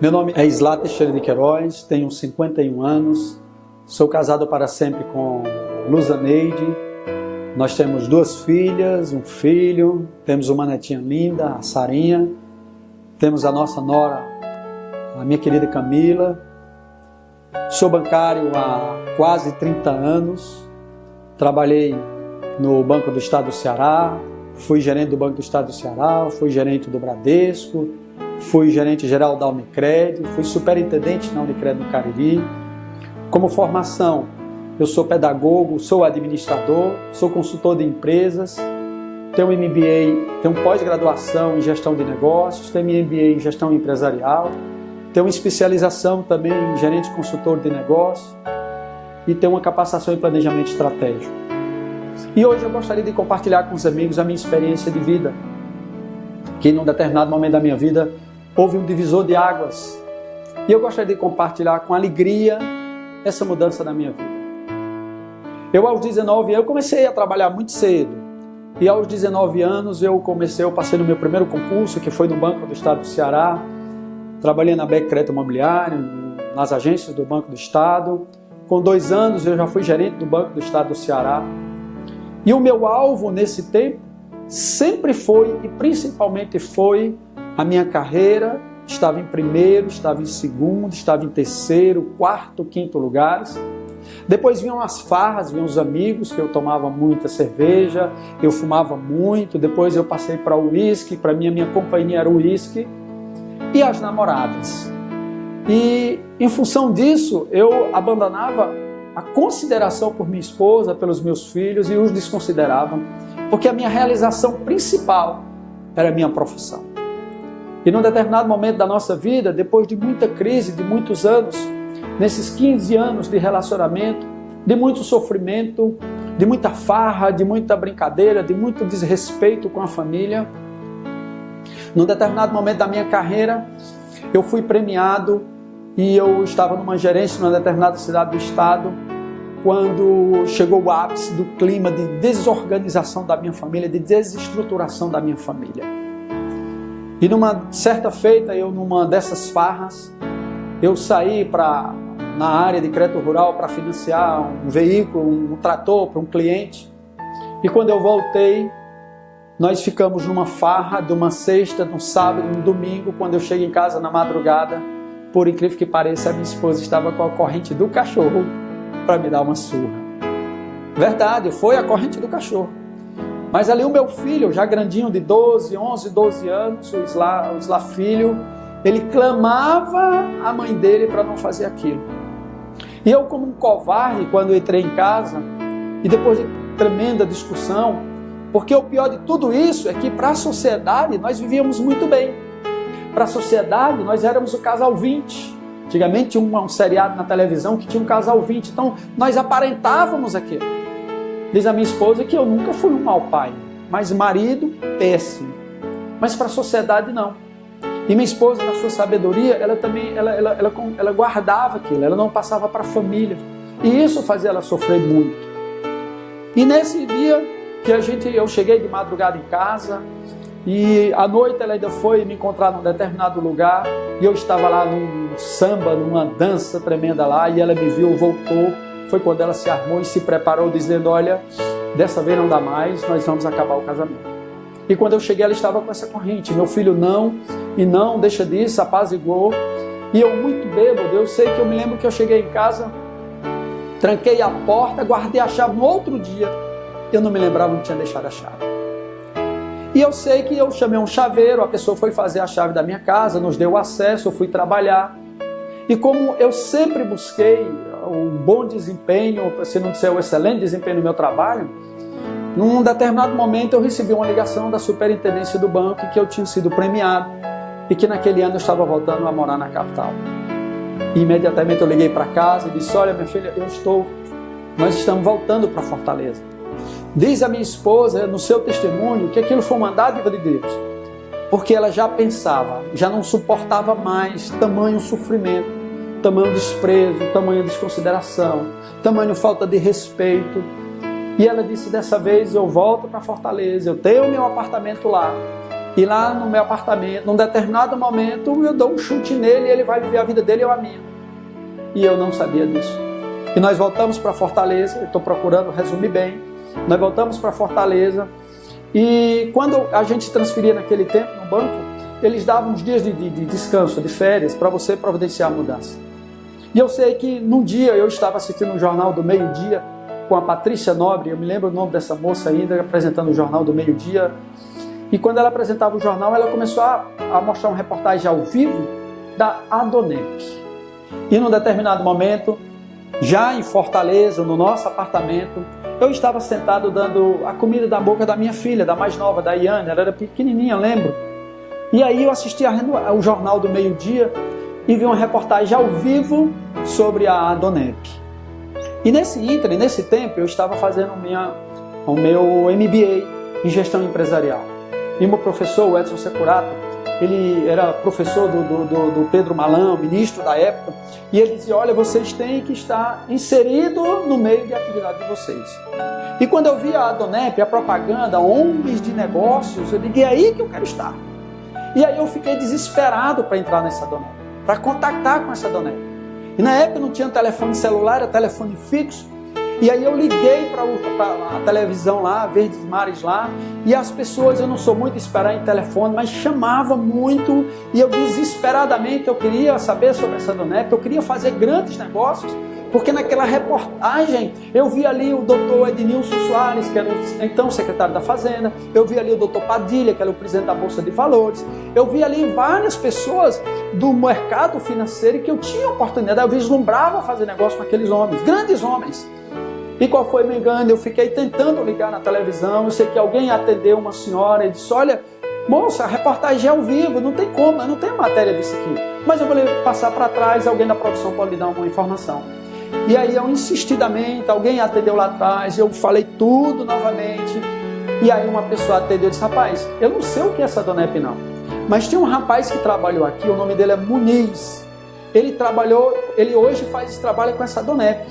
Meu nome é Islá Teixeira de Queiroz, tenho 51 anos, sou casado para sempre com Luzaneide. Nós temos 2 filhas, um filho, temos uma netinha linda, a Sarinha, temos a nossa nora, a minha querida Camila. Sou bancário há quase 30 anos, trabalhei no Banco do Estado do Ceará, fui gerente do Banco do Estado do Ceará, fui gerente do Bradesco, fui gerente geral da Unicred, fui superintendente na Unicred no Cariri. Como formação, eu sou pedagogo, sou administrador, sou consultor de empresas, tenho MBA, tenho pós-graduação em gestão de negócios, tenho MBA em gestão empresarial, tenho especialização também em gerente consultor de negócios e tenho uma capacitação em planejamento estratégico. E hoje eu gostaria de compartilhar com os amigos a minha experiência de vida, que num determinado momento da minha vida houve um divisor de águas. E eu gostaria de compartilhar com alegria essa mudança na minha vida. Aos 19 anos, eu comecei a trabalhar muito cedo. E aos 19 anos eu passei no meu primeiro concurso, que foi no Banco do Estado do Ceará. Trabalhei na BEC Crédito Imobiliário, nas agências do Banco do Estado. Com 2 anos eu já fui gerente do Banco do Estado do Ceará. E o meu alvo nesse tempo sempre foi, e principalmente foi, a minha carreira. Estava em primeiro, estava em segundo, estava em terceiro, quarto, quinto lugares. Depois vinham as farras, vinham os amigos, que eu tomava muita cerveja, eu fumava muito. Depois eu passei para o uísque, para mim a minha companhia era o uísque. E as namoradas. E em função disso, eu abandonava a consideração por minha esposa, pelos meus filhos, e os desconsiderava, porque a minha realização principal era a minha profissão. E num determinado momento da nossa vida, depois de muita crise, de muitos anos, nesses 15 anos de relacionamento, de muito sofrimento, de muita farra, de muita brincadeira, de muito desrespeito com a família, num determinado momento da minha carreira, eu fui premiado e eu estava numa gerência numa determinada cidade do estado, quando chegou o ápice do clima de desorganização da minha família, de desestruturação da minha família. E numa certa feita, numa dessas farras, eu saí na área de crédito rural para financiar um veículo, um trator para um cliente. E quando eu voltei, nós ficamos numa farra de uma sexta, de um sábado, de um domingo. Quando eu cheguei em casa na madrugada, por incrível que pareça, a minha esposa estava com a corrente do cachorro para me dar uma surra. Verdade, foi a corrente do cachorro. Mas ali o meu filho, já grandinho de 11, 12 anos, o Islá filho, ele clamava a mãe dele para não fazer aquilo. E eu, como um covarde, quando entrei em casa, e depois de tremenda discussão, porque o pior de tudo isso é que para a sociedade nós vivíamos muito bem. Para a sociedade nós éramos o casal 20. Antigamente tinha um seriado na televisão que tinha um casal 20. Então nós aparentávamos aquilo. Diz a minha esposa que eu nunca fui um mau pai, mas marido, péssimo. Mas para a sociedade não. E minha esposa, na sua sabedoria, ela também ela guardava aquilo, ela não passava para a família. E isso fazia ela sofrer muito. E nesse dia que eu cheguei de madrugada em casa, e à noite ela ainda foi me encontrar num determinado lugar, e eu estava lá num samba, numa dança tremenda lá, e ela me viu, voltou. Foi quando ela se armou e se preparou, dizendo: olha, dessa vez não dá mais, nós vamos acabar o casamento. E quando eu cheguei, ela estava com essa corrente. Meu filho não, e não, deixa disso, apaziguou. E eu muito bêbado, eu sei que eu me lembro que eu cheguei em casa, tranquei a porta, guardei a chave. No outro dia, eu não me lembrava onde tinha deixado a chave. E eu sei que eu chamei um chaveiro, a pessoa foi fazer a chave da minha casa, nos deu acesso, eu fui trabalhar. E como eu sempre busquei um bom desempenho, se não disser o excelente desempenho no meu trabalho, num determinado momento eu recebi uma ligação da superintendência do banco que eu tinha sido premiado e que naquele ano eu estava voltando a morar na capital. E imediatamente eu liguei para casa e disse: olha, minha filha, nós estamos voltando para Fortaleza. Diz a minha esposa no seu testemunho que aquilo foi uma dádiva de Deus, porque ela já pensava, já não suportava mais tamanho sofrimento, tamanho desprezo, tamanho desconsideração, tamanho falta de respeito. E ela disse: dessa vez eu volto para Fortaleza, eu tenho o meu apartamento lá, E lá no meu apartamento, num determinado momento, eu dou um chute nele e ele vai viver a vida dele e eu a minha. E eu não sabia disso. E nós voltamos para Fortaleza, eu estou procurando resumir bem. Nós voltamos para Fortaleza e quando a gente transferia naquele tempo no banco, eles davam uns dias de descanso, de férias, para você providenciar a mudança. E eu sei que num dia eu estava assistindo um jornal do meio-dia com a Patrícia Nobre, eu me lembro o nome dessa moça ainda, apresentando o jornal do meio-dia. E quando ela apresentava o jornal, ela começou a mostrar uma reportagem ao vivo da Adonep. E num determinado momento, já em Fortaleza, no nosso apartamento, eu estava sentado dando a comida da boca da minha filha, da mais nova, da Iane, ela era pequenininha, eu lembro. E aí eu assisti ao jornal do meio-dia e vi uma reportagem ao vivo sobre a Adonep. E nesse tempo, eu estava fazendo o meu MBA em gestão empresarial. E o meu professor, o Edson Securato, ele era professor do Pedro Malan, ministro da época, e ele dizia, olha, vocês têm que estar inseridos no meio de atividade de vocês. E quando eu vi a Adonep, a propaganda, ONGs de negócios, eu digo, é aí que eu quero estar. E aí eu fiquei desesperado para entrar nessa Adonep, para contactar com essa Adonep. E na época não tinha telefone celular, era telefone fixo. E aí eu liguei para a televisão lá, Verdes Mares lá, e as pessoas, eu não sou muito de esperar em telefone, mas chamava muito, e eu desesperadamente, eu queria saber sobre essa Adonep, eu queria fazer grandes negócios, porque naquela reportagem eu vi ali o doutor Ednilson Soares, que era o então secretário da Fazenda, eu vi ali o doutor Padilha, que era o presidente da Bolsa de Valores, eu vi ali várias pessoas do mercado financeiro que eu tinha oportunidade, eu vislumbrava fazer negócio com aqueles homens, grandes homens. E qual foi o meu engano? Eu fiquei tentando ligar na televisão, eu sei que alguém atendeu uma senhora e disse, olha, moça, a reportagem é ao vivo, não tem como, eu não tenho matéria disso aqui. Mas eu vou passar para trás, alguém da produção pode lhe dar uma informação. E aí eu insistidamente, alguém atendeu lá atrás, eu falei tudo novamente. E aí uma pessoa atendeu e disse, rapaz, eu não sei o que é essa Adonep não. Mas tem um rapaz que trabalhou aqui, o nome dele é Muniz. Ele hoje faz esse trabalho com essa Adonep.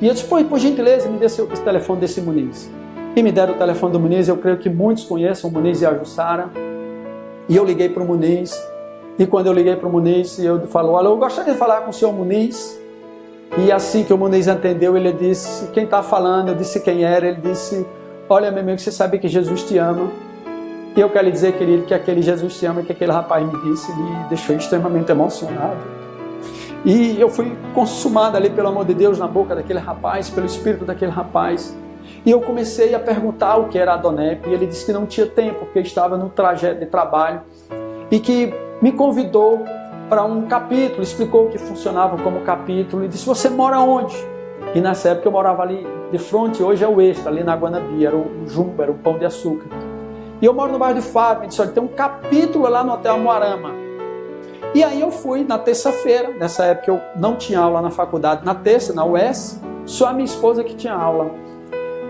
E eu disse, por gentileza, me dê esse telefone desse Muniz. E me deram o telefone do Muniz, eu creio que muitos conheçam o Muniz e a Jussara. E eu liguei para o Muniz. E quando eu liguei para o Muniz, eu falou, olha, eu gostaria de falar com o senhor Muniz. E assim que o Muniz entendeu, ele disse, quem está falando? Eu disse quem era. Ele disse, olha, meu amigo, você sabe que Jesus te ama. E eu quero lhe dizer, querido, que aquele Jesus te ama, que aquele rapaz me disse, me deixou extremamente emocionado. E eu fui consumado ali, pelo amor de Deus, na boca daquele rapaz, pelo espírito daquele rapaz. E eu comecei a perguntar o que era a Adonep, e ele disse que não tinha tempo, porque estava no trajeto de trabalho, e que me convidou para um capítulo, explicou que funcionava como capítulo, e disse, você mora onde? E nessa época eu morava ali de frente, hoje é o Extra, ali na Guanabi, era o Jumbo, era o Pão de Açúcar. E eu moro no bairro de Fábio, disse, olha, tem um capítulo lá no Hotel Moarama. E aí eu fui na terça-feira, nessa época eu não tinha aula na faculdade, na terça, na UES, só a minha esposa que tinha aula.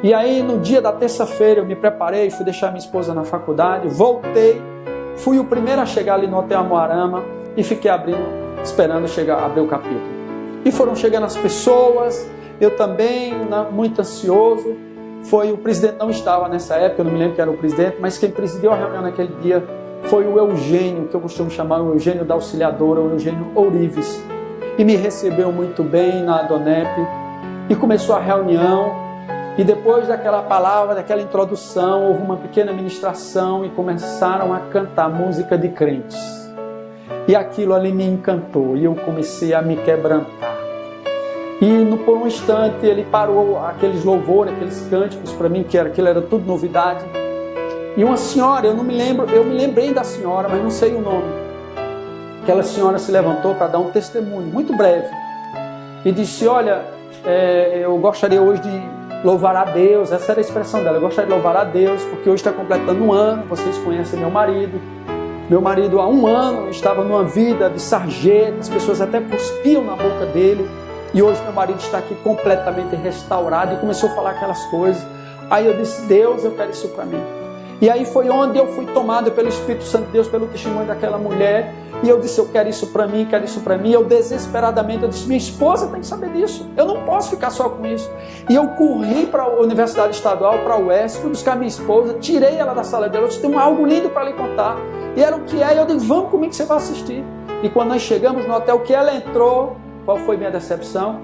E aí no dia da terça-feira eu me preparei, fui deixar minha esposa na faculdade, voltei, fui o primeiro a chegar ali no Hotel Moarama e fiquei esperando abrir o capítulo. E foram chegando as pessoas, eu também, muito ansioso. O presidente não estava nessa época, eu não me lembro quem era o presidente, mas quem presidiu a reunião naquele dia foi o Eugênio, que eu costumo chamar o Eugênio da Auxiliadora, o Eugênio Ourives. E me recebeu muito bem na Adonep. E começou a reunião. E depois daquela palavra, daquela introdução, houve uma pequena ministração e começaram a cantar música de crentes. E aquilo ali me encantou. E eu comecei a me quebrantar. E por um instante ele parou aqueles louvores, aqueles cânticos para mim, que aquilo era tudo novidade. E uma senhora, eu me lembrei da senhora, mas não sei o nome. Aquela senhora se levantou para dar um testemunho, muito breve. E disse, olha, eu gostaria hoje de louvar a Deus. Essa era a expressão dela, eu gostaria de louvar a Deus, porque hoje está completando um ano, vocês conhecem meu marido. Meu marido há um ano estava numa vida de sarjeta, as pessoas até cuspiam na boca dele. E hoje meu marido está aqui completamente restaurado e começou a falar aquelas coisas. Aí eu disse, Deus, eu quero isso para mim. E aí foi onde eu fui tomado pelo Espírito Santo de Deus, pelo testemunho daquela mulher. E eu disse, eu quero isso para mim, quero isso para mim. Eu desesperadamente, eu disse, minha esposa tem que saber disso. Eu não posso ficar só com isso. E eu corri para a Universidade Estadual, para a UES, fui buscar minha esposa, tirei ela da sala dela. Eu disse, tem algo lindo para lhe contar. E era o que é, e eu disse, vamos comigo que você vai assistir. E quando nós chegamos no hotel, que ela entrou, qual foi minha decepção?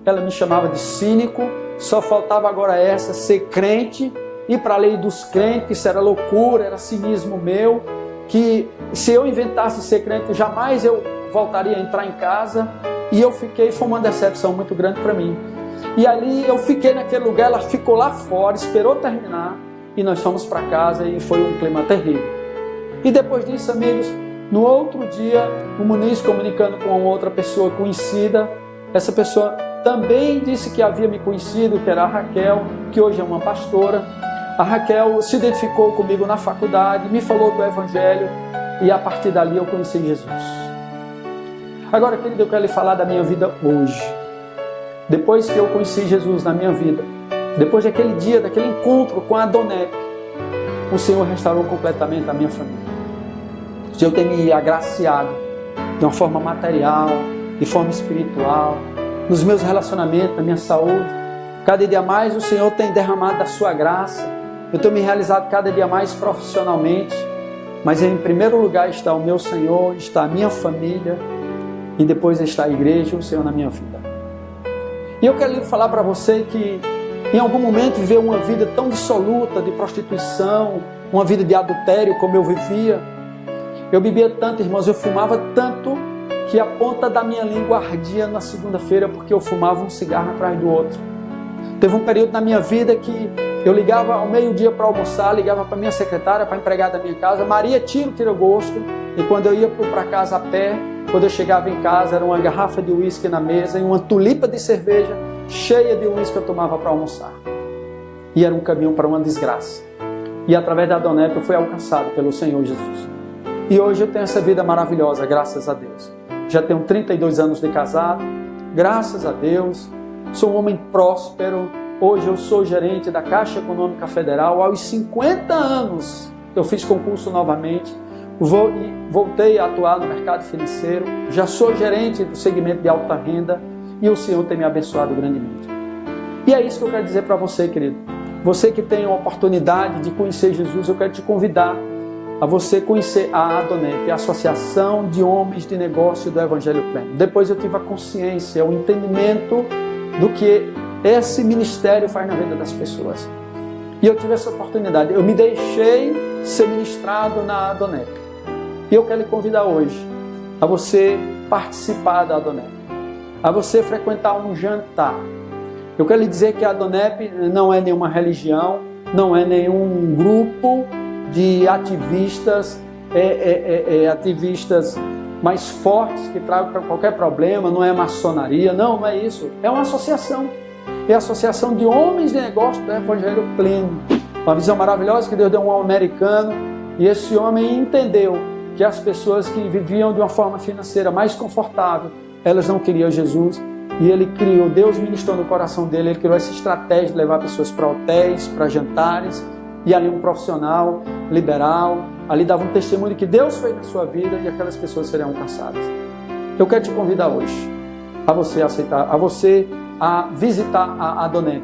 Ela me chamava de cínico, só faltava agora essa, ser crente, ir para a lei dos crentes, isso era loucura, era cinismo meu, que se eu inventasse ser crente, jamais eu voltaria a entrar em casa. E eu fiquei, foi uma decepção muito grande para mim. E ali eu fiquei naquele lugar, ela ficou lá fora, esperou terminar, e nós fomos para casa e foi um clima terrível. E depois disso, amigos, no outro dia, o Muniz comunicando com outra pessoa conhecida, essa pessoa também disse que havia me conhecido, que era a Raquel, que hoje é uma pastora. A Raquel se identificou comigo na faculdade, me falou do Evangelho, e a partir dali eu conheci Jesus. Agora, querido, eu quero lhe falar da minha vida hoje. Depois que eu conheci Jesus na minha vida, depois daquele dia, daquele encontro com a Adonep, o Senhor restaurou completamente a minha família. O Senhor tem me agraciado de uma forma material, de forma espiritual, nos meus relacionamentos, na minha saúde. Cada dia mais o Senhor tem derramado da sua graça. Eu tenho me realizado cada dia mais profissionalmente, mas em primeiro lugar está o meu Senhor, está a minha família, e depois está a igreja e o Senhor na minha vida. E eu quero falar para você que em algum momento viveu uma vida tão dissoluta de prostituição, uma vida de adultério como eu vivia. Eu bebia tanto, irmãos, eu fumava tanto que a ponta da minha língua ardia na segunda-feira porque eu fumava um cigarro atrás do outro. Teve um período na minha vida que eu ligava ao meio-dia para almoçar, ligava para minha secretária, para a empregada da minha casa, Maria, tira o gosto. E quando eu ia para casa a pé, quando eu chegava em casa, era uma garrafa de uísque na mesa e uma tulipa de cerveja cheia de uísque que eu tomava para almoçar. E era um caminho para uma desgraça. E através da Adonep eu fui alcançado pelo Senhor Jesus. E hoje eu tenho essa vida maravilhosa, graças a Deus. Já tenho 32 anos de casado, graças a Deus. Sou um homem próspero. Hoje eu sou gerente da Caixa Econômica Federal. Aos 50 anos eu fiz concurso novamente. Voltei a atuar no mercado financeiro. Já sou gerente do segmento de alta renda. E o Senhor tem me abençoado grandemente. E é isso que eu quero dizer para você, querido. Você que tem a oportunidade de conhecer Jesus, eu quero te convidar a você conhecer a Adonep, a Associação de Homens de Negócio do Evangelho Pleno. Depois eu tive a consciência, o entendimento do que esse ministério faz na vida das pessoas. E eu tive essa oportunidade. Eu me deixei ser ministrado na Adonep. E eu quero lhe convidar hoje a você participar da Adonep, a você frequentar um jantar. Eu quero lhe dizer que a Adonep não é nenhuma religião, não é nenhum grupo de ativistas, ativistas mais fortes que tragam qualquer problema, não é maçonaria, não é isso. É uma associação. É a Associação de Homens de Negócio do Evangelho Pleno. Uma visão maravilhosa que Deus deu a um americano, e esse homem entendeu que as pessoas que viviam de uma forma financeira mais confortável, elas não queriam Jesus, e ele criou, Deus ministrou no coração dele, ele criou essa estratégia de levar pessoas para hotéis, para jantares, e ali um profissional liberal, ali dava um testemunho que Deus fez na sua vida e aquelas pessoas seriam alcançadas. Eu quero te convidar hoje a você aceitar, a você a visitar a Adonep.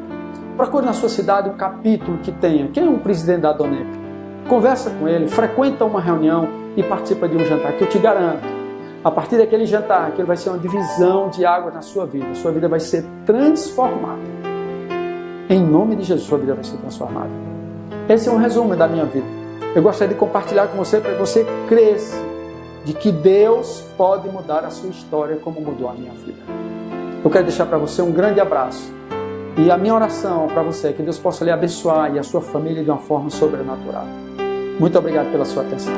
Procure na sua cidade um capítulo que tenha. Quem é o presidente da Adonep? Conversa com ele, frequenta uma reunião e participa de um jantar, que eu te garanto, a partir daquele jantar, aquilo vai ser uma divisão de água na sua vida vai ser transformada. Em nome de Jesus, sua vida vai ser transformada. Esse é um resumo da minha vida. Eu gostaria de compartilhar com você para que você cresça de que Deus pode mudar a sua história como mudou a minha vida. Eu quero deixar para você um grande abraço. E a minha oração para você é que Deus possa lhe abençoar e a sua família de uma forma sobrenatural. Muito obrigado pela sua atenção.